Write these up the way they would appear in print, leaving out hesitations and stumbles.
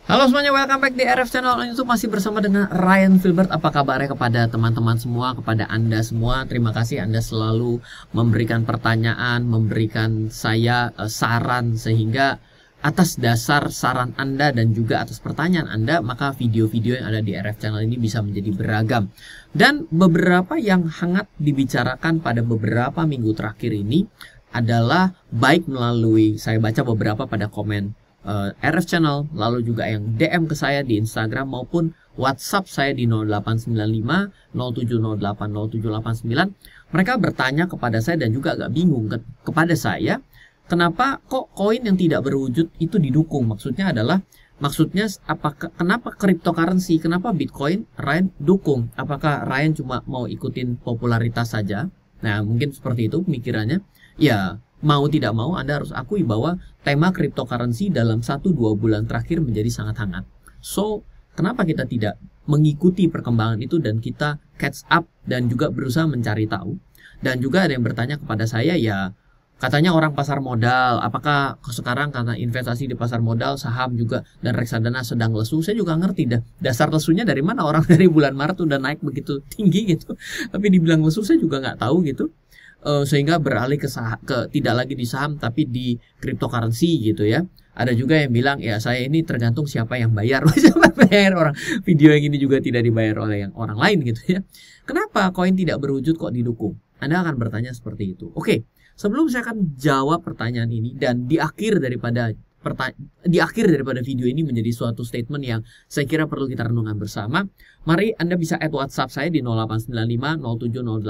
Halo semuanya, welcome back di RF Channel on YouTube. Masih bersama dengan Ryan Filbert. Apa kabarnya kepada teman-teman semua, kepada Anda semua. Terima kasih Anda selalu memberikan pertanyaan, memberikan saya saran, sehingga atas dasar saran Anda dan juga atas pertanyaan Anda, maka video-video yang ada di RF Channel ini bisa menjadi beragam. Dan beberapa yang hangat dibicarakan pada beberapa minggu terakhir ini adalah baik melalui, saya baca beberapa pada komen RF Channel, lalu juga yang DM ke saya di Instagram maupun WhatsApp saya di 0895 0708 0789. Mereka bertanya kepada saya dan juga agak bingung kepada saya, kenapa kok koin yang tidak berwujud itu didukung? Maksudnya apakah kenapa cryptocurrency, kenapa Bitcoin Ryan dukung? Apakah Ryan cuma mau ikutin popularitas saja? Nah, mungkin seperti itu pemikirannya. Ya, mau tidak mau Anda harus akui bahwa tema cryptocurrency dalam 1-2 bulan terakhir menjadi sangat hangat. So, kenapa kita tidak mengikuti perkembangan itu dan kita catch up dan juga berusaha mencari tahu? Dan juga ada yang bertanya kepada saya, ya katanya orang pasar modal, apakah sekarang karena investasi di pasar modal, saham juga dan reksadana sedang lesu? Saya juga ngerti dah, dasar lesunya dari mana, orang dari bulan Maret udah naik begitu tinggi gitu. Tapi dibilang lesu saya juga nggak tahu gitu. Sehingga beralih ke tidak lagi di saham tapi di cryptocurrency gitu ya. Ada juga yang bilang, ya saya ini tergantung siapa yang bayar. Siapa bayar orang. Video yang ini juga tidak dibayar oleh yang orang lain gitu ya. Kenapa koin tidak berwujud kok didukung? Anda akan bertanya seperti itu. Oke, sebelum saya akan jawab pertanyaan ini, dan di akhir daripada video ini menjadi suatu statement yang saya kira perlu kita renungkan bersama. Mari Anda bisa add WhatsApp saya di 0895 0708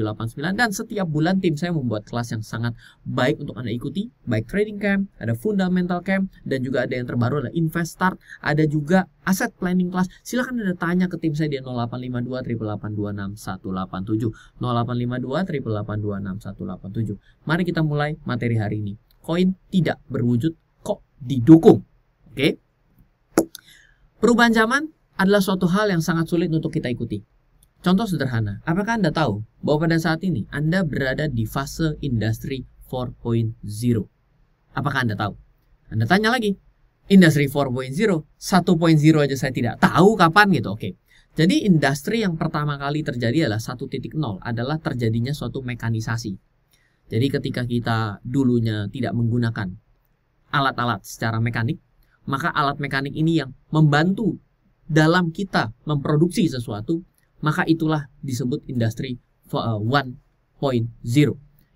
0789, dan setiap bulan tim saya membuat kelas yang sangat baik untuk Anda ikuti, baik trading camp, ada fundamental camp, dan juga ada yang terbaru adalah Investstart, ada juga asset planning class. Silahkan Anda tanya ke tim saya di 0852 882 6187 0852 882 6187. Mari kita mulai materi hari ini. Koin tidak berwujud kok didukung. Oke. Perubahan zaman adalah suatu hal yang sangat sulit untuk kita ikuti. Contoh sederhana, apakah Anda tahu bahwa pada saat ini Anda berada di fase industri 4.0? Apakah Anda tahu? Anda tanya lagi, industri 4.0, 1.0 aja saya tidak tahu kapan gitu. Oke. Jadi industri yang pertama kali terjadi adalah 1.0, adalah terjadinya suatu mekanisasi. Jadi ketika kita dulunya tidak menggunakan alat-alat secara mekanik, maka alat mekanik ini yang membantu dalam kita memproduksi sesuatu, maka itulah disebut industri 1.0.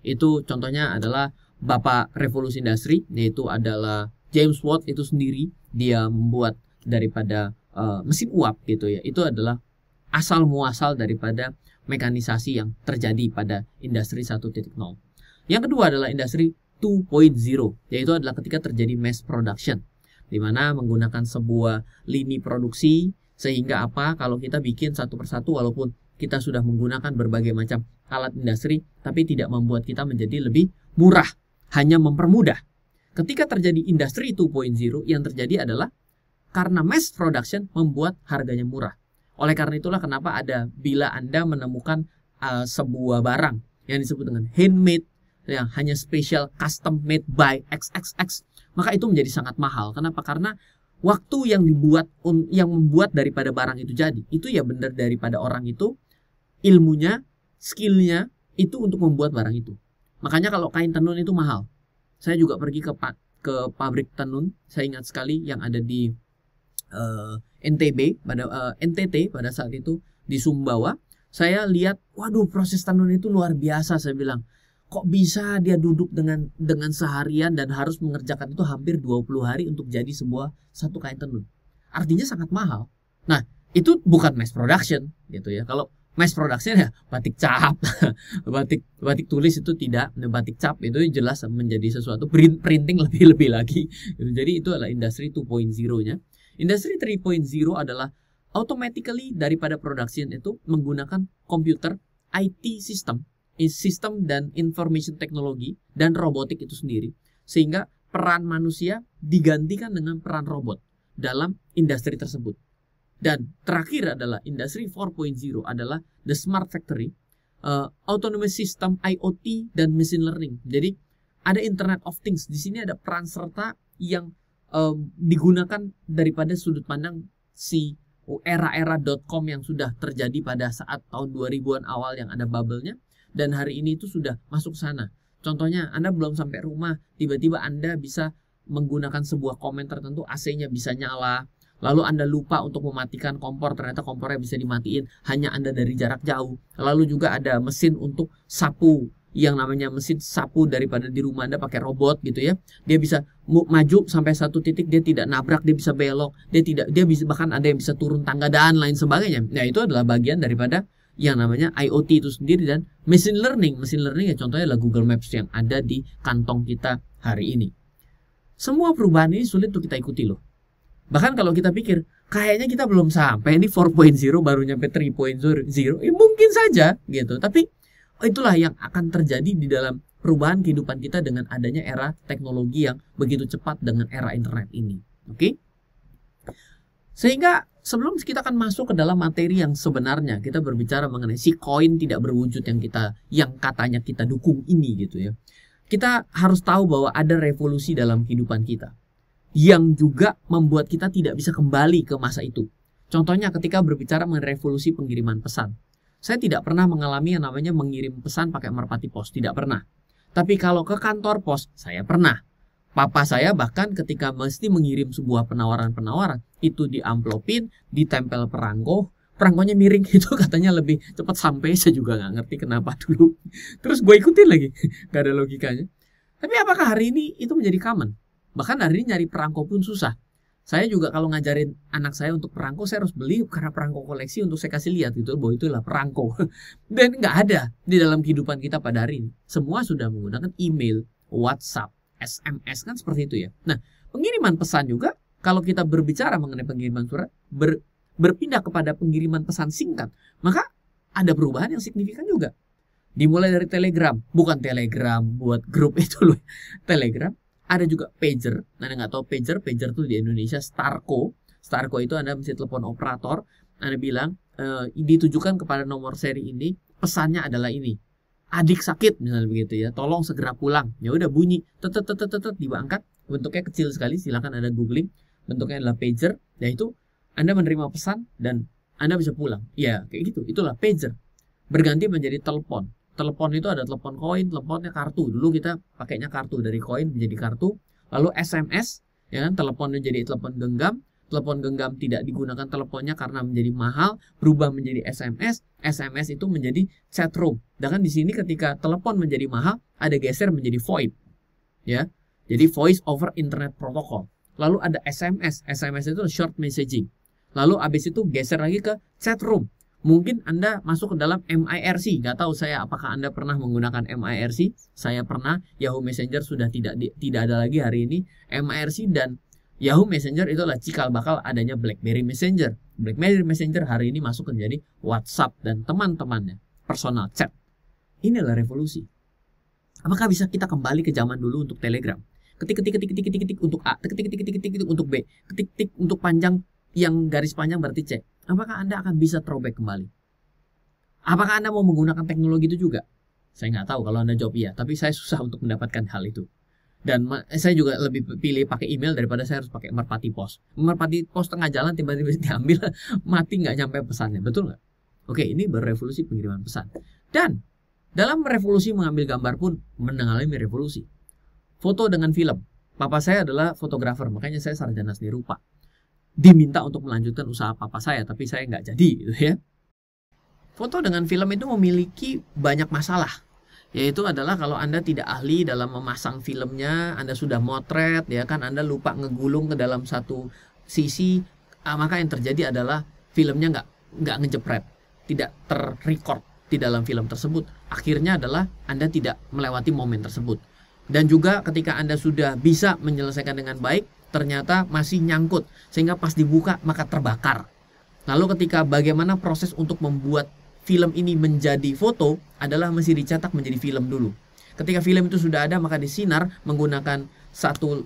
Itu contohnya adalah bapak revolusi industri, yaitu adalah James Watt itu sendiri. Dia membuat daripada mesin uap gitu ya. Itu adalah asal muasal daripada mekanisasi yang terjadi pada industri 1.0. Yang kedua adalah industri 2.0, yaitu adalah ketika terjadi mass production, di mana menggunakan sebuah lini produksi, sehingga apa, kalau kita bikin satu persatu, walaupun kita sudah menggunakan berbagai macam alat industri, tapi tidak membuat kita menjadi lebih murah, hanya mempermudah. Ketika terjadi industri 2.0, yang terjadi adalah karena mass production membuat harganya murah. Oleh karena itulah kenapa bila Anda menemukan sebuah barang yang disebut dengan handmade, yang hanya special custom made by XXX, maka itu menjadi sangat mahal. Kenapa? Karena waktu yang membuat daripada barang itu jadi, itu ya benar daripada orang itu, ilmunya, skillnya itu untuk membuat barang itu. Makanya kalau kain tenun itu mahal. Saya juga pergi ke pabrik tenun, saya ingat sekali yang ada di NTT pada saat itu, di Sumbawa. Saya lihat, waduh, proses tenun itu luar biasa. Saya bilang, kok bisa dia duduk dengan seharian dan harus mengerjakan itu hampir 20 hari untuk jadi satu kain tenun. Artinya sangat mahal. Nah, itu bukan mass production gitu ya. Kalau mass production ya batik cap, batik tulis itu tidak. Batik cap itu jelas menjadi sesuatu printing lebih lagi. Jadi itu adalah industri 2.0-nya. Industri 3.0 adalah automatically daripada production itu menggunakan komputer, IT sistem dan information technology dan robotik itu sendiri, sehingga peran manusia digantikan dengan peran robot dalam industri tersebut. Dan terakhir adalah industri 4.0 adalah the smart factory, autonomous system, IoT dan machine learning. Jadi ada Internet of Things. Di sini ada peran serta yang digunakan daripada sudut pandang si era-era.com yang sudah terjadi pada saat tahun 2000-an awal yang ada bubble-nya, dan hari ini itu sudah masuk sana. Contohnya, Anda belum sampai rumah, tiba-tiba Anda bisa menggunakan sebuah komen tertentu, AC-nya bisa nyala, lalu Anda lupa untuk mematikan kompor, ternyata kompornya bisa dimatiin hanya Anda dari jarak jauh. Lalu juga ada mesin untuk sapu, yang namanya mesin sapu daripada di rumah Anda pakai robot gitu ya. Dia bisa maju sampai satu titik, dia tidak nabrak, dia bisa belok, dia bisa, bahkan ada yang bisa turun tangga dan lain sebagainya. Nah, itu adalah bagian daripada yang namanya IoT itu sendiri dan machine learning. Machine learning ya contohnya adalah Google Maps yang ada di kantong kita hari ini. Semua perubahan ini sulit untuk kita ikuti loh. Bahkan kalau kita pikir kayaknya kita belum sampai ini 4.0 baru nyampe 3.0, mungkin saja gitu. Tapi itulah yang akan terjadi di dalam perubahan kehidupan kita dengan adanya era teknologi yang begitu cepat dengan era internet ini. Oke? Sehingga sebelum kita akan masuk ke dalam materi yang sebenarnya, kita berbicara mengenai si koin tidak berwujud yang katanya kita dukung ini gitu ya. Kita harus tahu bahwa ada revolusi dalam kehidupan kita yang juga membuat kita tidak bisa kembali ke masa itu. Contohnya ketika berbicara mengenai revolusi pengiriman pesan. Saya tidak pernah mengalami yang namanya mengirim pesan pakai merpati pos, tidak pernah. Tapi kalau ke kantor pos, saya pernah. Papa saya bahkan ketika mesti mengirim sebuah penawaran-penawaran, itu diamplopin, ditempel perangkonya miring, itu katanya lebih cepat sampai. Saya juga nggak ngerti kenapa dulu. Terus gue ikutin lagi, nggak ada logikanya. Tapi apakah hari ini itu menjadi common? Bahkan hari ini nyari perangko pun susah. Saya juga kalau ngajarin anak saya untuk perangko, saya harus beli karena perangko koleksi untuk saya kasih lihat gitu bahwa itulah perangko. Dan nggak ada di dalam kehidupan kita pada hari ini. Semua sudah menggunakan email, WhatsApp, SMS kan seperti itu ya. Nah, pengiriman pesan juga kalau kita berbicara mengenai pengiriman surat berpindah kepada pengiriman pesan singkat, maka ada perubahan yang signifikan juga. Dimulai dari Telegram, bukan Telegram buat grup itu loh. Telegram. Ada juga pager. Nah, nggak tahu pager tuh di Indonesia Starco. Starco itu Anda mesti telepon operator. Anda bilang ditujukan kepada nomor seri ini, pesannya adalah ini. Adik sakit misalnya begitu ya. Tolong segera pulang. Ya udah bunyi, tetet diangkat. Bentuknya kecil sekali. Silakan Anda googling. Bentuknya adalah pager. Ya itu Anda menerima pesan dan Anda bisa pulang. Ya kayak gitu. Itulah pager. Berganti menjadi telepon. Telepon itu ada telepon koin, teleponnya kartu. Dulu kita pakainya kartu, dari koin menjadi kartu. Lalu SMS, ya kan, telepon menjadi telepon genggam. Telepon genggam tidak digunakan teleponnya karena menjadi mahal, berubah menjadi SMS. SMS itu menjadi chat room. Dan kan di sini ketika telepon menjadi mahal, ada geser menjadi VoIP. Ya. Jadi voice over internet protocol. Lalu ada SMS. SMS itu short messaging. Lalu habis itu geser lagi ke chat room. Mungkin Anda masuk ke dalam MIRC. Nggak tahu saya apakah Anda pernah menggunakan MIRC. Saya pernah. Yahoo Messenger sudah tidak ada lagi hari ini. MIRC dan Yahoo Messenger itu adalah cikal bakal adanya BlackBerry Messenger. BlackBerry Messenger hari ini masuk menjadi WhatsApp dan teman-temannya. Personal chat. Ini adalah revolusi. Apakah bisa kita kembali ke zaman dulu untuk Telegram? Ketik untuk A, ketik untuk B, ketik untuk panjang, yang garis panjang berarti C. Apakah Anda akan bisa throwback kembali? Apakah Anda mau menggunakan teknologi itu juga? Saya nggak tahu kalau Anda jawab iya, tapi saya susah untuk mendapatkan hal itu. Dan saya juga lebih pilih pakai email daripada saya harus pakai merpati pos. Merpati pos tengah jalan tiba-tiba diambil, mati nggak nyampe pesannya, betul nggak? Oke, ini berevolusi pengiriman pesan. Dan dalam revolusi mengambil gambar pun mengalami revolusi. Foto dengan film. Papa saya adalah fotografer, makanya saya sarjana seni rupa. Diminta untuk melanjutkan usaha papa saya, tapi saya nggak jadi gitu ya. Foto dengan film itu memiliki banyak masalah, yaitu adalah kalau Anda tidak ahli dalam memasang filmnya, Anda sudah motret ya kan, Anda lupa ngegulung ke dalam satu sisi, maka yang terjadi adalah filmnya nggak ngejepret, tidak terrecord di dalam film tersebut. Akhirnya adalah Anda tidak melewati momen tersebut. Dan juga ketika Anda sudah bisa menyelesaikan dengan baik, ternyata masih nyangkut, sehingga pas dibuka maka terbakar. Lalu ketika bagaimana proses untuk membuat film ini menjadi foto adalah mesti dicetak menjadi film dulu. Ketika film itu sudah ada maka disinar menggunakan satu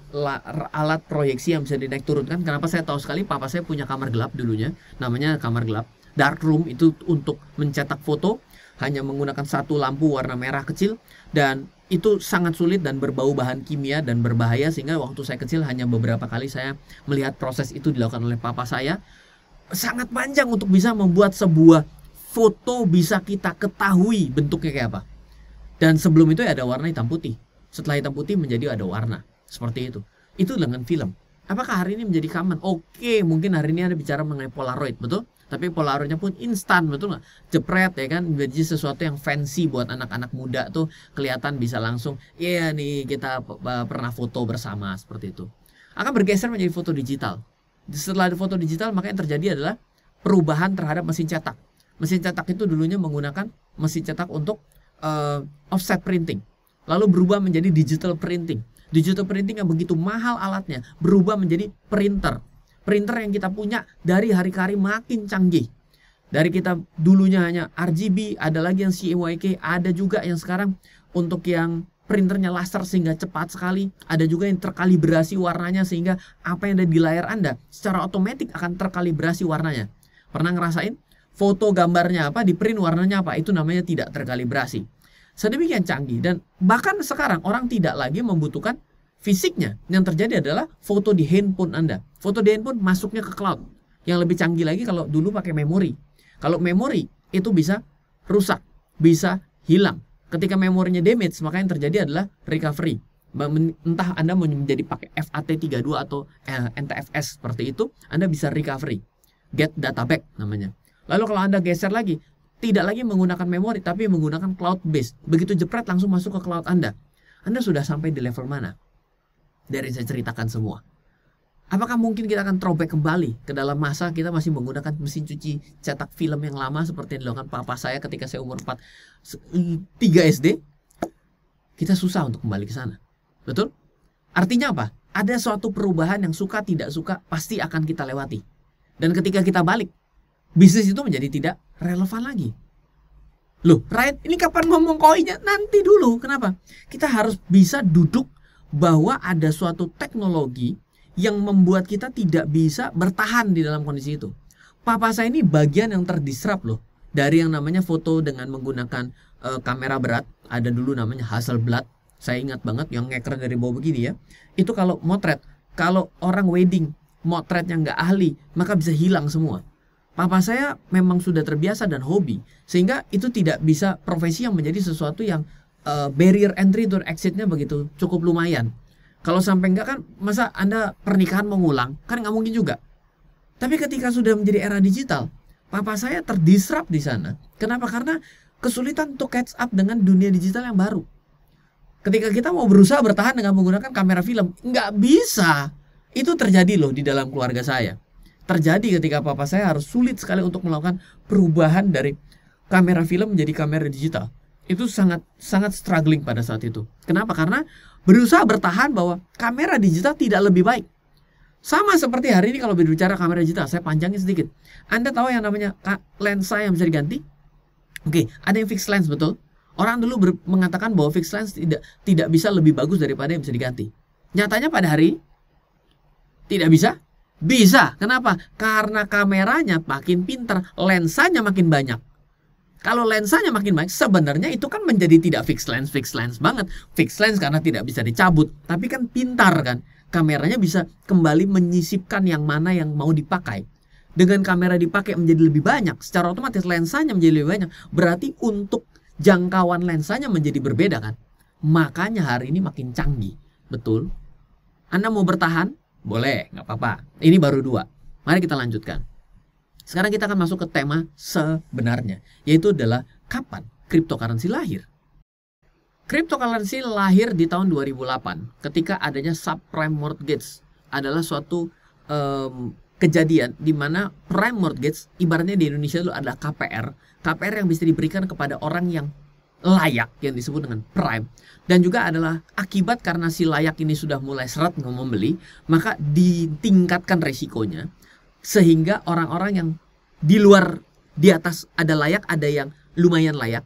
alat proyeksi yang bisa dinaik turunkan. Kenapa saya tahu sekali? Papa saya punya kamar gelap dulunya, namanya kamar gelap. Dark room itu untuk mencetak foto hanya menggunakan satu lampu warna merah kecil, dan itu sangat sulit dan berbau bahan kimia dan berbahaya, sehingga waktu saya kecil hanya beberapa kali saya melihat proses itu dilakukan oleh papa saya. Sangat panjang untuk bisa membuat sebuah foto bisa kita ketahui bentuknya kayak apa. Dan sebelum itu ya ada warna hitam putih. Setelah hitam putih menjadi ada warna. Seperti itu. Itu dengan film. Apakah hari ini menjadi common? Oke, mungkin hari ini ada bicara mengenai Polaroid, betul? Tapi Polaroidnya pun instan, betul nggak? Jepret ya kan, menjadi sesuatu yang fancy buat anak-anak muda tuh, kelihatan bisa langsung, iya nih kita pernah foto bersama, seperti itu. Akan bergeser menjadi foto digital. Setelah foto digital, maka yang terjadi adalah perubahan terhadap mesin cetak. Mesin cetak itu dulunya menggunakan mesin cetak untuk offset printing, lalu berubah menjadi digital printing. Digital printing yang begitu mahal alatnya berubah menjadi printer. Printer yang kita punya dari hari ke hari makin canggih. Dari kita dulunya hanya RGB, ada lagi yang CMYK, ada juga yang sekarang untuk yang printernya laser sehingga cepat sekali. Ada juga yang terkalibrasi warnanya sehingga apa yang ada di layar Anda secara otomatis akan terkalibrasi warnanya. Pernah ngerasain? Foto gambarnya apa, di print warnanya apa, itu namanya tidak terkalibrasi. Sedemikian canggih, dan bahkan sekarang orang tidak lagi membutuhkan fisiknya. Yang terjadi adalah foto di handphone Anda. Foto di handphone masuknya ke cloud. Yang lebih canggih lagi kalau dulu pakai memori. Kalau memori itu bisa rusak, bisa hilang. Ketika memorinya damage, maka yang terjadi adalah recovery. Entah Anda mau menjadi pakai FAT32 atau NTFS seperti itu, Anda bisa recovery. Get data back namanya. Lalu kalau Anda geser lagi, tidak lagi menggunakan memori, tapi menggunakan cloud base. Begitu jepret langsung masuk ke cloud Anda. Anda sudah sampai di level mana? Dari yang saya ceritakan semua. Apakah mungkin kita akan throwback kembali ke dalam masa kita masih menggunakan mesin cuci cetak film yang lama seperti yang dilakukan papa saya ketika saya umur 3 SD? Kita susah untuk kembali ke sana. Betul? Artinya apa? Ada suatu perubahan yang suka tidak suka pasti akan kita lewati. Dan ketika kita balik, bisnis itu menjadi tidak relevan lagi. Loh, Ryan, ini kapan ngomong koinnya? Nanti dulu. Kenapa? Kita harus bisa duduk bahwa ada suatu teknologi yang membuat kita tidak bisa bertahan di dalam kondisi itu. Papa saya ini bagian yang terdisrupt loh. Dari yang namanya foto dengan menggunakan kamera berat. Ada dulu namanya Hasselblad. Saya ingat banget yang ngeker dari bawah begini ya. Itu kalau motret. Kalau orang wedding, motretnya nggak ahli, maka bisa hilang semua. Papa saya memang sudah terbiasa dan hobi. Sehingga itu tidak bisa profesi yang menjadi sesuatu yang barrier entry to exitnya begitu cukup lumayan. Kalau sampai enggak kan, masa Anda pernikahan mau ngulang? Kan nggak mungkin juga. Tapi ketika sudah menjadi era digital, papa saya terdisrupt di sana. Kenapa? Karena kesulitan untuk catch up dengan dunia digital yang baru. Ketika kita mau berusaha bertahan dengan menggunakan kamera film, nggak bisa. Itu terjadi loh di dalam keluarga saya. Terjadi ketika papa saya harus sulit sekali untuk melakukan perubahan dari kamera film menjadi kamera digital. Itu sangat struggling pada saat itu. Kenapa? Karena berusaha bertahan bahwa kamera digital tidak lebih baik. Sama seperti hari ini kalau berbicara kamera digital, saya panjangin sedikit. Anda tahu yang namanya lensa yang bisa diganti? Oke, ada yang fixed lens, betul? Orang dulu mengatakan bahwa fixed lens tidak bisa lebih bagus daripada yang bisa diganti. Nyatanya pada hari ini tidak bisa? Bisa. Kenapa? Karena kameranya makin pintar, lensanya makin banyak. Kalau lensanya makin banyak, sebenarnya itu kan menjadi tidak fixed lens banget. Fixed lens karena tidak bisa dicabut, tapi kan pintar kan. Kameranya bisa kembali menyisipkan yang mana yang mau dipakai. Dengan kamera dipakai menjadi lebih banyak, secara otomatis lensanya menjadi lebih banyak. Berarti untuk jangkauan lensanya menjadi berbeda kan. Makanya hari ini makin canggih. Betul? Anda mau bertahan? Boleh, nggak apa-apa. Ini baru 2. Mari kita lanjutkan. Sekarang kita akan masuk ke tema sebenarnya, yaitu adalah kapan cryptocurrency lahir. Cryptocurrency lahir di tahun 2008 ketika adanya subprime mortgage. Adalah suatu kejadian di mana prime mortgage, ibaratnya di Indonesia itu adalah KPR. KPR yang bisa diberikan kepada orang yang layak, yang disebut dengan prime. Dan juga adalah akibat karena si layak ini sudah mulai seret membeli, maka ditingkatkan resikonya. Sehingga orang-orang yang di luar, di atas ada layak, ada yang lumayan layak.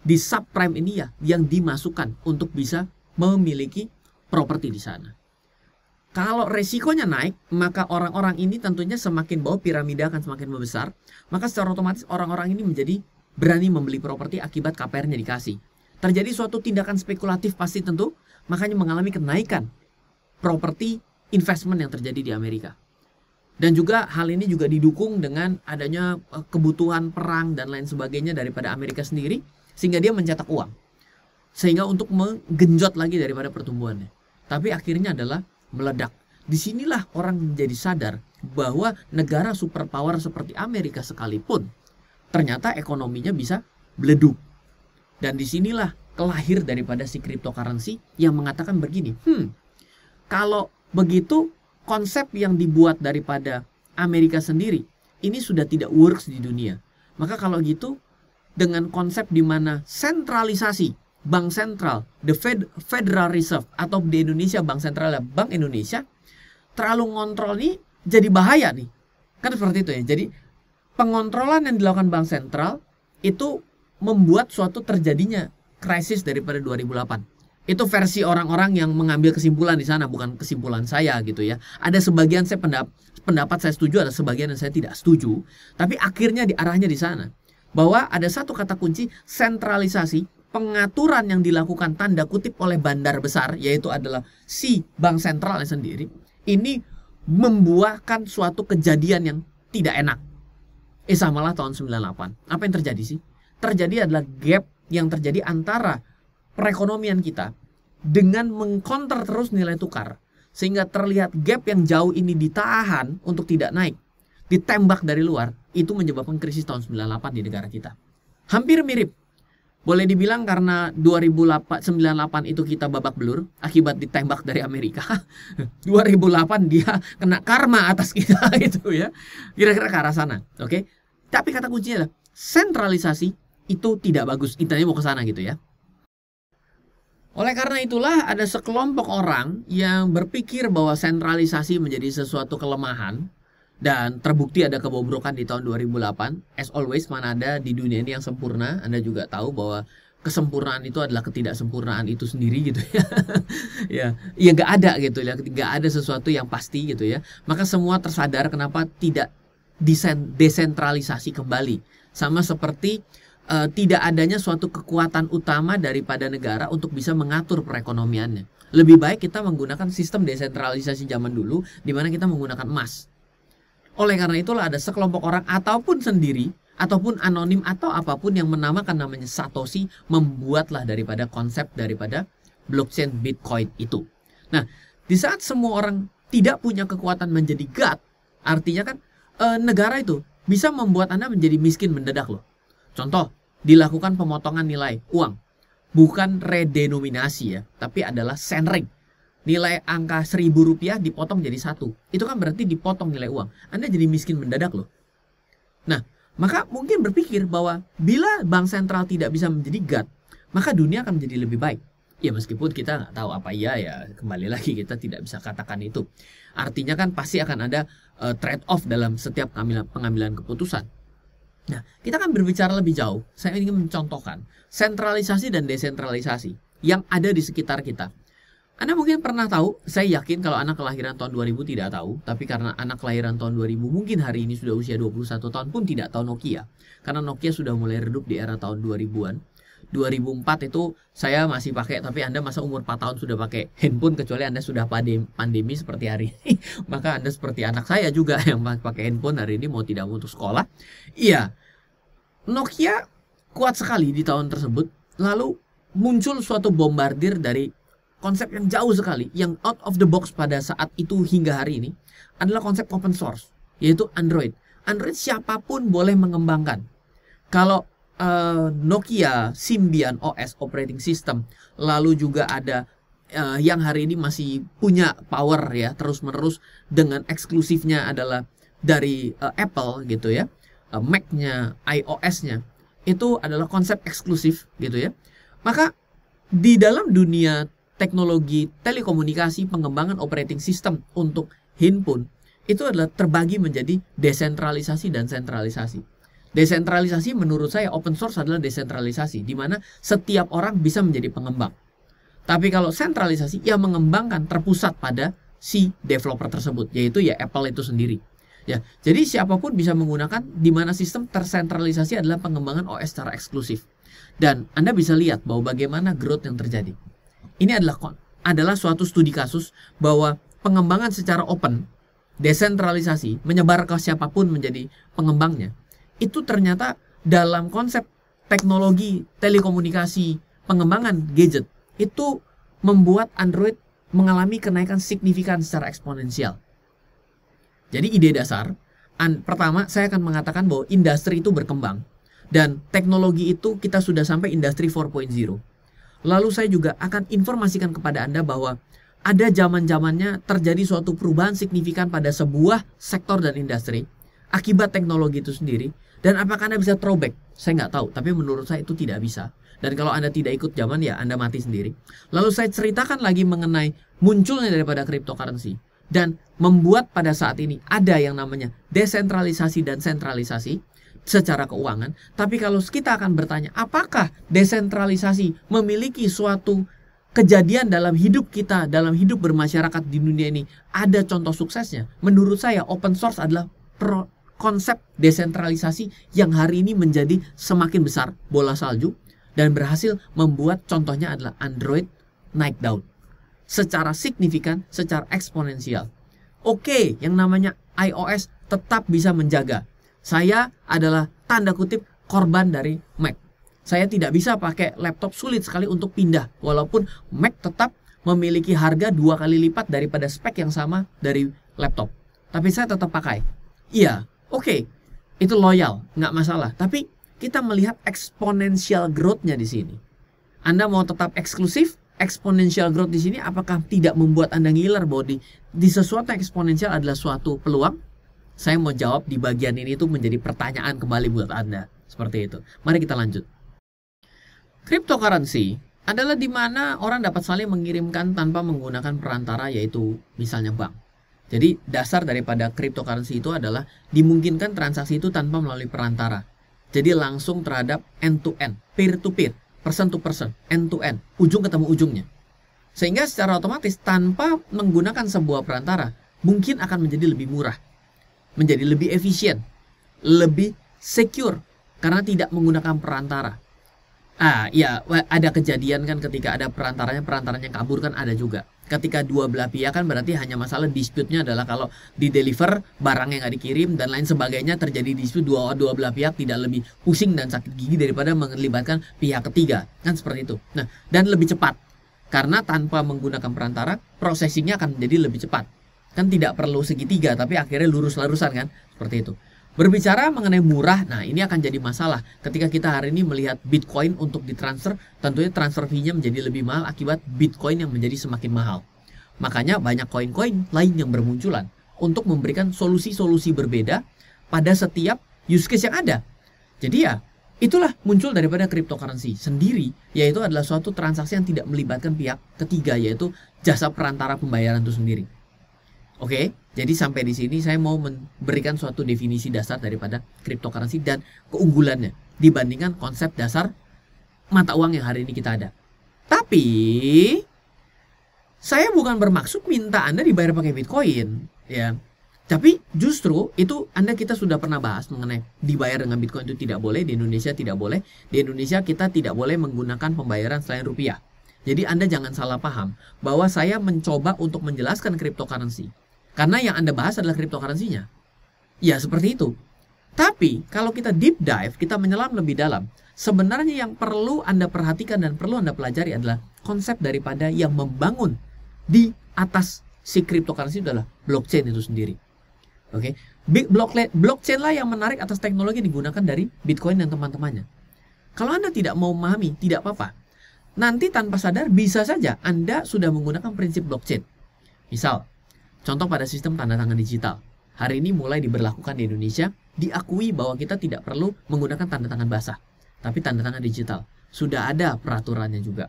Di subprime ini ya, yang dimasukkan untuk bisa memiliki properti di sana. Kalau resikonya naik, maka orang-orang ini tentunya semakin bawah, piramida akan semakin membesar. Maka secara otomatis orang-orang ini menjadi berani membeli properti akibat KPR-nya dikasih. terjadi suatu tindakan spekulatif pasti tentu, makanya mengalami kenaikan properti investment yang terjadi di Amerika. Dan juga hal ini juga didukung dengan adanya kebutuhan perang dan lain sebagainya daripada Amerika sendiri, sehingga dia mencetak uang. Sehingga untuk menggenjot lagi daripada pertumbuhannya. Tapi akhirnya adalah meledak. Disinilah orang menjadi sadar bahwa negara superpower seperti Amerika sekalipun, ternyata ekonominya bisa beleduk. Dan disinilah kelahir daripada si cryptocurrency yang mengatakan begini, kalau begitu konsep yang dibuat daripada Amerika sendiri ini sudah tidak works di dunia. Maka kalau gitu dengan konsep di mana sentralisasi bank sentral, Federal Reserve atau di Indonesia bank sentral Bank Indonesia terlalu ngontrol nih jadi bahaya nih. Kan seperti itu ya. Jadi pengontrolan yang dilakukan bank sentral itu membuat suatu terjadinya krisis daripada 2008. Itu versi orang-orang yang mengambil kesimpulan di sana, bukan kesimpulan saya gitu ya. Ada sebagian saya pendapat saya setuju, ada sebagian yang saya tidak setuju. Tapi akhirnya diarahnya di sana. Bahwa ada satu kata kunci, sentralisasi, pengaturan yang dilakukan tanda kutip oleh bandar besar, yaitu adalah si bank sentralnya sendiri, ini membuahkan suatu kejadian yang tidak enak. Samalah tahun 98. Apa yang terjadi sih? Terjadi adalah gap yang terjadi antara perekonomian kita dengan mengcounter terus nilai tukar, sehingga terlihat gap yang jauh ini ditahan untuk tidak naik, ditembak dari luar. Itu menyebabkan krisis tahun 98 di negara kita. Hampir mirip. Boleh dibilang karena 98 itu kita babak belur akibat ditembak dari Amerika. 2008 dia kena karma atas kita gitu ya. Kira-kira ke arah sana, oke? Tapi kata kuncinya adalah sentralisasi itu tidak bagus. Intinya mau ke sana gitu ya. Oleh karena itulah ada sekelompok orang yang berpikir bahwa sentralisasi menjadi sesuatu kelemahan, dan terbukti ada kebobrokan di tahun 2008. As always, mana ada di dunia ini yang sempurna. Anda juga tahu bahwa kesempurnaan itu adalah ketidaksempurnaan itu sendiri gitu ya. ya nggak ada gitu ya, nggak ada sesuatu yang pasti gitu ya. Maka semua tersadar kenapa tidak desentralisasi kembali. Sama seperti tidak adanya suatu kekuatan utama daripada negara untuk bisa mengatur perekonomiannya. Lebih baik kita menggunakan sistem desentralisasi zaman dulu, di mana kita menggunakan emas. Oleh karena itulah ada sekelompok orang ataupun sendiri, ataupun anonim atau apapun yang menamakan namanya Satoshi, membuatlah daripada konsep daripada blockchain Bitcoin itu. Nah, di saat semua orang tidak punya kekuatan menjadi God, artinya kan negara itu bisa membuat Anda menjadi miskin mendadak loh. Contoh, dilakukan pemotongan nilai uang. Bukan redenominasi ya, tapi adalah senring. Nilai angka Rp1.000 dipotong jadi 1. Itu kan berarti dipotong nilai uang. Anda jadi miskin mendadak loh. Nah, maka mungkin berpikir bahwa bila bank sentral tidak bisa menjadi God, maka dunia akan menjadi lebih baik. Ya meskipun kita nggak tahu apa iya ya, kembali lagi kita tidak bisa katakan itu. Artinya kan pasti akan ada trade-off dalam setiap pengambilan keputusan. Nah, kita akan berbicara lebih jauh. Saya ingin mencontohkan sentralisasi dan desentralisasi yang ada di sekitar kita. Anda mungkin pernah tahu, saya yakin kalau anak kelahiran tahun 2000 tidak tahu, tapi karena anak kelahiran tahun 2000 mungkin hari ini sudah usia 21 tahun pun tidak tahu Nokia. Karena Nokia sudah mulai redup di era tahun 2000-an. 2004 itu saya masih pakai, tapi Anda masa umur 4 tahun sudah pakai handphone, kecuali Anda sudah pandemi seperti hari ini. Maka Anda seperti anak saya juga yang pakai handphone hari ini mau tidak mau untuk sekolah. Iya, Nokia kuat sekali di tahun tersebut. Lalu muncul suatu bombardir dari konsep yang jauh sekali, yang out of the box pada saat itu hingga hari ini adalah konsep open source, yaitu Android. Android siapapun boleh mengembangkan. Kalau Nokia Symbian OS operating system, lalu juga ada yang hari ini masih punya power ya terus-menerus dengan eksklusifnya adalah dari Apple gitu ya, Mac-nya, iOS-nya, itu adalah konsep eksklusif gitu ya. Maka di dalam dunia teknologi telekomunikasi, pengembangan operating system untuk handphone itu adalah terbagi menjadi desentralisasi dan sentralisasi. Desentralisasi menurut saya open source adalah desentralisasi, di mana setiap orang bisa menjadi pengembang. Tapi kalau sentralisasi, ya mengembangkan terpusat pada si developer tersebut, yaitu ya Apple itu sendiri. Ya, jadi siapapun bisa menggunakan, di mana sistem tersentralisasi adalah pengembangan OS secara eksklusif. Dan Anda bisa lihat bahwa bagaimana growth yang terjadi. Ini adalah suatu studi kasus bahwa pengembangan secara open, desentralisasi, menyebar ke siapapun menjadi pengembangnya, itu ternyata dalam konsep teknologi, telekomunikasi, pengembangan gadget, itu membuat Android mengalami kenaikan signifikan secara eksponensial. Jadi ide dasar, pertama saya akan mengatakan bahwa industri itu berkembang. Dan teknologi itu kita sudah sampai industri 4.0. Lalu saya juga akan informasikan kepada Anda bahwa ada zaman-zamannya terjadi suatu perubahan signifikan pada sebuah sektor dan industri akibat teknologi itu sendiri. Dan apakah Anda bisa throwback? Saya nggak tahu, tapi menurut saya itu tidak bisa. Dan kalau Anda tidak ikut zaman, ya Anda mati sendiri. Lalu saya ceritakan lagi mengenai munculnya daripada cryptocurrency. Dan membuat pada saat ini ada yang namanya desentralisasi dan sentralisasi secara keuangan. Tapi kalau kita akan bertanya, apakah desentralisasi memiliki suatu kejadian dalam hidup kita, dalam hidup bermasyarakat di dunia ini, ada contoh suksesnya? Menurut saya open source adalah konsep desentralisasi yang hari ini menjadi semakin besar bola salju dan berhasil membuat contohnya adalah Android naik daun secara signifikan, secara eksponensial. Oke, yang namanya iOS tetap bisa menjaga. Saya adalah tanda kutip korban dari Mac. Saya tidak bisa pakai laptop, sulit sekali untuk pindah. Walaupun Mac tetap memiliki harga 2 kali lipat daripada spek yang sama dari laptop. Tapi saya tetap pakai. Iya, oke, itu loyal, nggak masalah. Tapi kita melihat exponential growth-nya di sini. Anda mau tetap eksklusif, exponential growth di sini apakah tidak membuat Anda ngiler bahwa di sesuatu yang eksponensial adalah suatu peluang? Saya mau jawab di bagian ini itu menjadi pertanyaan kembali buat Anda. Seperti itu. Mari kita lanjut. Cryptocurrency adalah di mana orang dapat saling mengirimkan tanpa menggunakan perantara, yaitu misalnya bank. Jadi dasar daripada cryptocurrency itu adalah dimungkinkan transaksi itu tanpa melalui perantara. Jadi langsung terhadap end-to-end, peer-to-peer, person-to-person, end-to-end, ujung ketemu ujungnya. Sehingga secara otomatis tanpa menggunakan sebuah perantara, mungkin akan menjadi lebih murah, menjadi lebih efisien, lebih secure, karena tidak menggunakan perantara. Ya, ada kejadian kan ketika ada perantaranya kabur kan ada juga. Ketika dua belah pihak kan berarti hanya masalah dispute-nya adalah kalau di deliver barangnya nggak dikirim dan lain sebagainya, terjadi dispute, dua belah pihak tidak lebih pusing dan sakit gigi daripada melibatkan pihak ketiga, kan seperti itu. Nah, dan lebih cepat karena tanpa menggunakan perantara processingnya akan menjadi lebih cepat, kan tidak perlu segitiga tapi akhirnya lurus-larusan kan, seperti itu. Berbicara mengenai murah, nah ini akan jadi masalah ketika kita hari ini melihat Bitcoin untuk ditransfer, tentunya transfer fee-nya menjadi lebih mahal akibat Bitcoin yang menjadi semakin mahal. Makanya banyak koin-koin lain yang bermunculan untuk memberikan solusi-solusi berbeda pada setiap use case yang ada. Jadi ya, itulah muncul daripada cryptocurrency sendiri, yaitu adalah suatu transaksi yang tidak melibatkan pihak ketiga, yaitu jasa perantara pembayaran itu sendiri. Oke, jadi sampai di sini saya mau memberikan suatu definisi dasar daripada cryptocurrency dan keunggulannya dibandingkan konsep dasar mata uang yang hari ini kita ada. Tapi saya bukan bermaksud minta Anda dibayar pakai Bitcoin, ya. Tapi justru itu kita sudah pernah bahas mengenai dibayar dengan Bitcoin itu tidak boleh, di Indonesia tidak boleh. Di Indonesia kita tidak boleh menggunakan pembayaran selain rupiah. Jadi Anda jangan salah paham bahwa saya mencoba untuk menjelaskan cryptocurrency. Karena yang Anda bahas adalah cryptocurrency-nya. Ya, seperti itu. Tapi, kalau kita deep dive, kita menyelam lebih dalam, sebenarnya yang perlu Anda perhatikan dan perlu Anda pelajari adalah konsep daripada yang membangun di atas si cryptocurrency adalah blockchain itu sendiri. Oke, blockchain lah yang menarik atas teknologi yang digunakan dari Bitcoin dan teman-temannya. Kalau Anda tidak mau memahami, tidak apa-apa. Nanti tanpa sadar, bisa saja Anda sudah menggunakan prinsip blockchain. Misal, contoh pada sistem tanda tangan digital. Hari ini mulai diberlakukan di Indonesia, diakui bahwa kita tidak perlu menggunakan tanda tangan basah, tapi tanda tangan digital. Sudah ada peraturannya juga.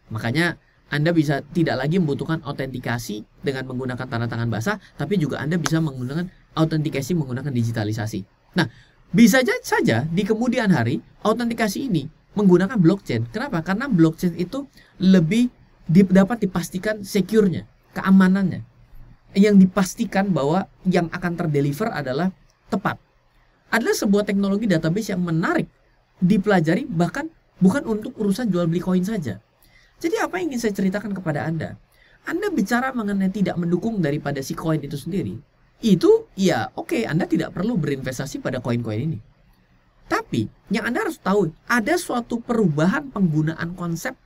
Makanya Anda bisa tidak lagi membutuhkan autentikasi dengan menggunakan tanda tangan basah, tapi juga Anda bisa menggunakan autentikasi menggunakan digitalisasi. Nah, bisa saja di kemudian hari autentikasi ini menggunakan blockchain. Kenapa? Karena blockchain itu lebih dapat dipastikan secure-nya, keamanannya. Yang dipastikan bahwa yang akan terdeliver adalah tepat. Adalah sebuah teknologi database yang menarik dipelajari, bahkan bukan untuk urusan jual beli koin saja. Jadi apa yang ingin saya ceritakan kepada Anda? Anda bicara mengenai tidak mendukung daripada si koin itu sendiri. Itu ya oke, Anda tidak perlu berinvestasi pada koin-koin ini. Tapi yang Anda harus tahu, ada suatu perubahan penggunaan konsep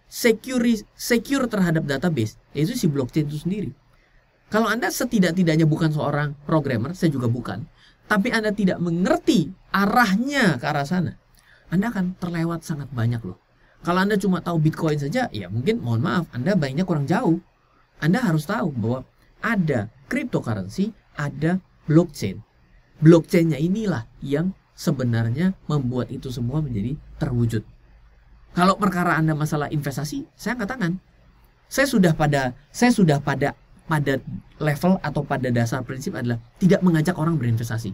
secure terhadap database, yaitu si blockchain itu sendiri. Kalau Anda setidak-tidaknya bukan seorang programmer, saya juga bukan, tapi Anda tidak mengerti arahnya ke arah sana, Anda akan terlewat sangat banyak loh. Kalau Anda cuma tahu Bitcoin saja, ya mungkin mohon maaf, Anda baiknya kurang jauh. Anda harus tahu bahwa ada cryptocurrency, ada blockchain. Blockchainnya inilah yang sebenarnya membuat itu semua menjadi terwujud. Kalau perkara Anda masalah investasi, saya angkat tangan. Saya sudah pada level atau pada dasar prinsip adalah tidak mengajak orang berinvestasi.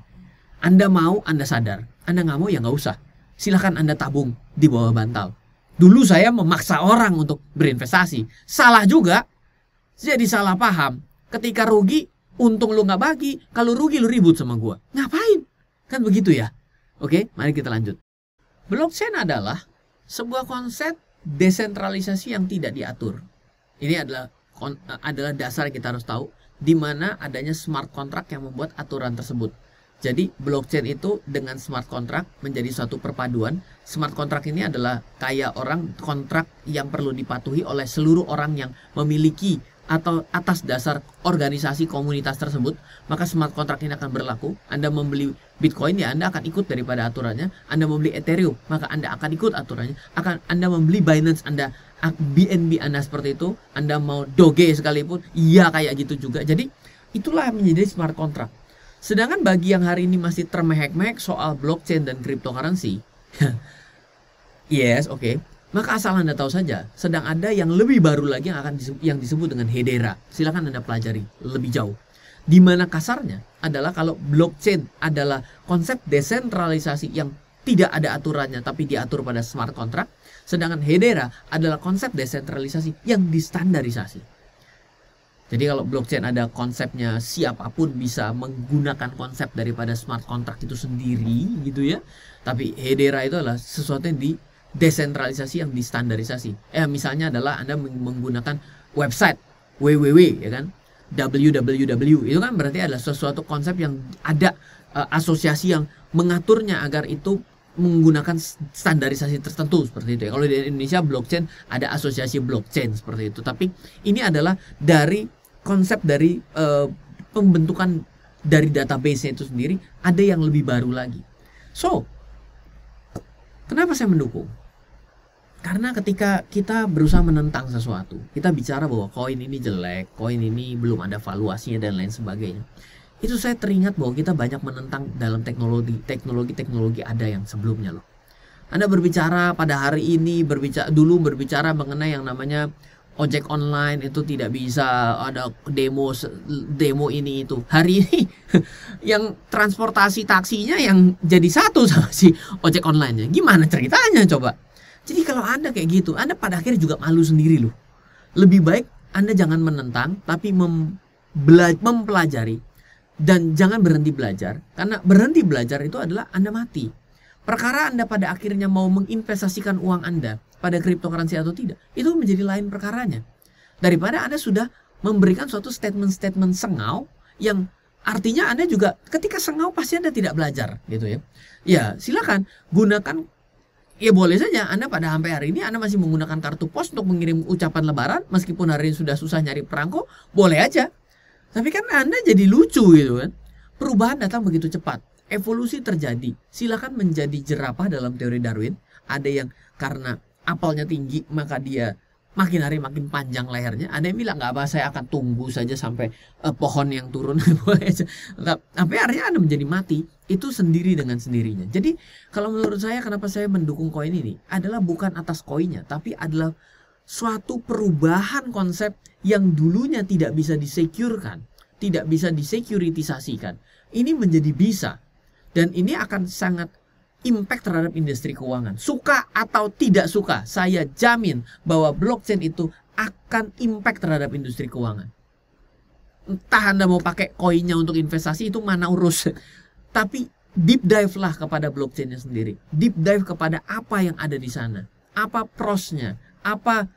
Anda mau, Anda sadar. Anda nggak mau, ya nggak usah. Silahkan Anda tabung di bawah bantal. Dulu saya memaksa orang untuk berinvestasi. Salah juga. Jadi salah paham. Ketika rugi, untung lu nggak bagi. Kalau rugi lu ribut sama gua. Ngapain? Kan begitu ya. Oke, mari kita lanjut. Blockchain adalah sebuah konsep desentralisasi yang tidak diatur. Ini adalah dasar yang kita harus tahu, di mana adanya smart contract yang membuat aturan tersebut. Jadi blockchain itu dengan smart contract menjadi suatu perpaduan. Smart contract ini adalah kayak orang kontrak yang perlu dipatuhi oleh seluruh orang yang memiliki atau atas dasar organisasi komunitas tersebut, maka smart contract ini akan berlaku. Anda membeli Bitcoin, ya Anda akan ikut daripada aturannya. Anda membeli Ethereum, maka Anda akan ikut aturannya. Anda membeli Binance, Anda BNB Anda seperti itu. Anda mau Doge sekalipun, iya kayak gitu juga. Jadi itulah yang menjadi smart contract. Sedangkan bagi yang hari ini masih termehek-mehek soal blockchain dan cryptocurrency, yes, oke. Maka asal Anda tahu saja, sedang ada yang lebih baru lagi yang disebut dengan Hedera. Silakan Anda pelajari lebih jauh. Di mana kasarnya adalah kalau blockchain adalah konsep desentralisasi yang tidak ada aturannya tapi diatur pada smart contract, sedangkan Hedera adalah konsep desentralisasi yang distandarisasi. Jadi kalau blockchain ada konsepnya siapapun bisa menggunakan konsep daripada smart contract itu sendiri gitu ya. Tapi Hedera itu adalah sesuatu yang desentralisasi yang distandarisasi. Misalnya adalah Anda menggunakan website www, ya kan, www, itu kan berarti adalah sesuatu konsep yang ada asosiasi yang mengaturnya agar itu menggunakan standarisasi tertentu seperti itu ya. Kalau di Indonesia blockchain ada asosiasi blockchain seperti itu. Tapi ini adalah dari konsep dari pembentukan dari database itu sendiri, ada yang lebih baru lagi. So, kenapa saya mendukung? Karena ketika kita berusaha menentang sesuatu, kita bicara bahwa koin ini jelek, koin ini belum ada valuasinya dan lain sebagainya. Itu saya teringat bahwa kita banyak menentang dalam teknologi ada yang sebelumnya loh. Anda berbicara pada hari ini, dulu berbicara mengenai yang namanya ojek online itu tidak bisa, ada demo ini itu. Hari ini yang transportasi taksinya yang jadi satu sama si ojek online-nya. Gimana ceritanya coba? Jadi kalau Anda kayak gitu, Anda pada akhirnya juga malu sendiri loh. Lebih baik Anda jangan menentang, tapi mempelajari. Dan jangan berhenti belajar. Karena berhenti belajar itu adalah Anda mati. Perkara Anda pada akhirnya mau menginvestasikan uang Anda pada cryptocurrency atau tidak, itu menjadi lain perkaranya. Daripada Anda sudah memberikan suatu statement-statement sengau yang artinya Anda juga ketika sengau pasti Anda tidak belajar gitu ya. Ya, silakan gunakan. Ya boleh saja Anda pada sampai hari ini Anda masih menggunakan kartu pos untuk mengirim ucapan lebaran, meskipun hari ini sudah susah nyari perangko, boleh aja. Tapi kan Anda jadi lucu gitu kan. Perubahan datang begitu cepat. Evolusi terjadi. Silakan menjadi jerapah dalam teori Darwin. Ada yang karena apelnya tinggi maka dia makin hari makin panjang lehernya. Ada yang bilang nggak apa, saya akan tunggu saja sampai pohon yang turun. Tapi akhirnya Anda menjadi mati. Itu sendiri dengan sendirinya. Jadi kalau menurut saya kenapa saya mendukung koin ini adalah bukan atas koinnya, tapi adalah suatu perubahan konsep yang dulunya tidak bisa disecurekan, tidak bisa disekuritisasikan. Ini menjadi bisa. Dan ini akan sangat impact terhadap industri keuangan. Suka atau tidak suka, saya jamin bahwa blockchain itu akan impact terhadap industri keuangan. Entah Anda mau pakai koinnya untuk investasi, itu mana urus. Tapi deep dive lah kepada blockchain-nya sendiri. Deep dive kepada apa yang ada di sana. Apa prosnya, apa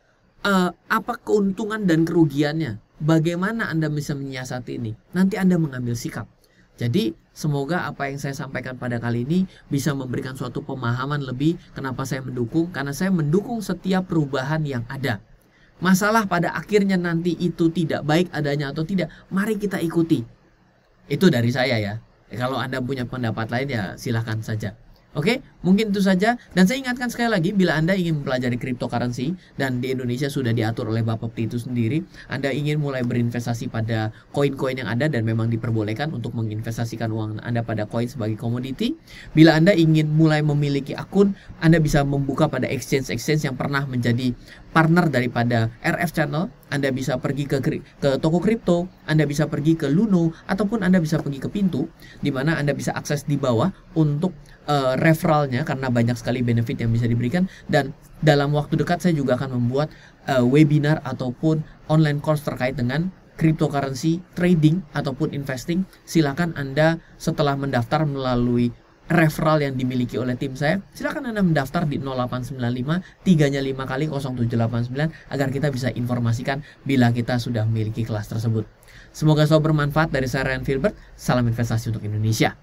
keuntungan dan kerugiannya. Bagaimana Anda bisa menyiasati ini? Nanti Anda mengambil sikap. Jadi semoga apa yang saya sampaikan pada kali ini bisa memberikan suatu pemahaman lebih kenapa saya mendukung. Karena saya mendukung setiap perubahan yang ada. Masalah pada akhirnya nanti itu tidak baik adanya atau tidak, mari kita ikuti. Itu dari saya ya. Kalau Anda punya pendapat lain ya silahkan saja. Oke, mungkin itu saja. Dan saya ingatkan sekali lagi, bila Anda ingin mempelajari cryptocurrency dan di Indonesia sudah diatur oleh Bapepti itu sendiri, Anda ingin mulai berinvestasi pada koin-koin yang ada dan memang diperbolehkan untuk menginvestasikan uang Anda pada koin sebagai komoditi. Bila Anda ingin mulai memiliki akun, Anda bisa membuka pada exchange-exchange yang pernah menjadi partner daripada RF Channel. Anda bisa pergi ke toko kripto, Anda bisa pergi ke Luno, ataupun Anda bisa pergi ke Pintu, di mana Anda bisa akses di bawah untuk referralnya, karena banyak sekali benefit yang bisa diberikan. Dan dalam waktu dekat saya juga akan membuat webinar ataupun online course terkait dengan cryptocurrency trading ataupun investing. Silakan Anda setelah mendaftar melalui referral yang dimiliki oleh tim saya, silakan Anda mendaftar di 0895 3-nya 5 kali 0789 agar kita bisa informasikan bila kita sudah memiliki kelas tersebut. Semoga selalu bermanfaat. Dari saya Ryan Filbert, salam investasi untuk Indonesia.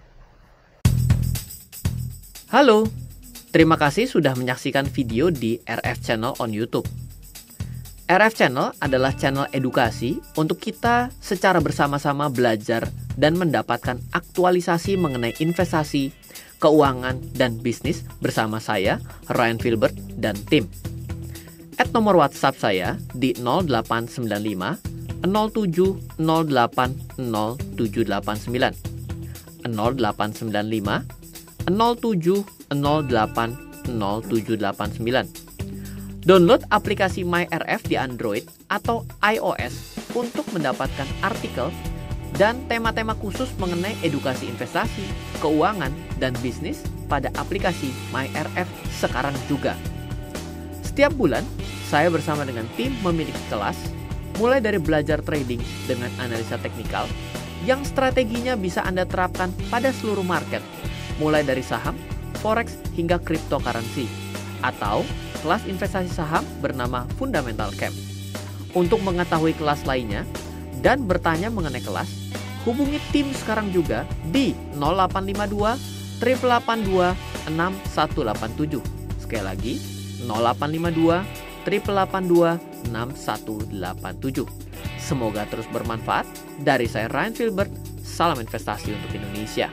Halo, terima kasih sudah menyaksikan video di RF Channel on YouTube. RF Channel adalah channel edukasi untuk kita secara bersama-sama belajar dan mendapatkan aktualisasi mengenai investasi, keuangan, dan bisnis bersama saya, Ryan Filbert, dan tim. Add nomor WhatsApp saya di 0895 07 08 0789 0895 07 08 0789. Download aplikasi MyRF di Android atau iOS untuk mendapatkan artikel dan tema-tema khusus mengenai edukasi investasi, keuangan, dan bisnis pada aplikasi MyRF sekarang juga. Setiap bulan, saya bersama dengan tim memiliki kelas, mulai dari belajar trading dengan analisa teknikal, yang strateginya bisa Anda terapkan pada seluruh market, mulai dari saham, forex, hingga cryptocurrency, atau kelas investasi saham bernama Fundamental Camp. Untuk mengetahui kelas lainnya dan bertanya mengenai kelas, hubungi tim sekarang juga di 0852 882 6187. Sekali lagi, 0852 882 6187. Semoga terus bermanfaat. Dari saya Ryan Filbert, salam investasi untuk Indonesia.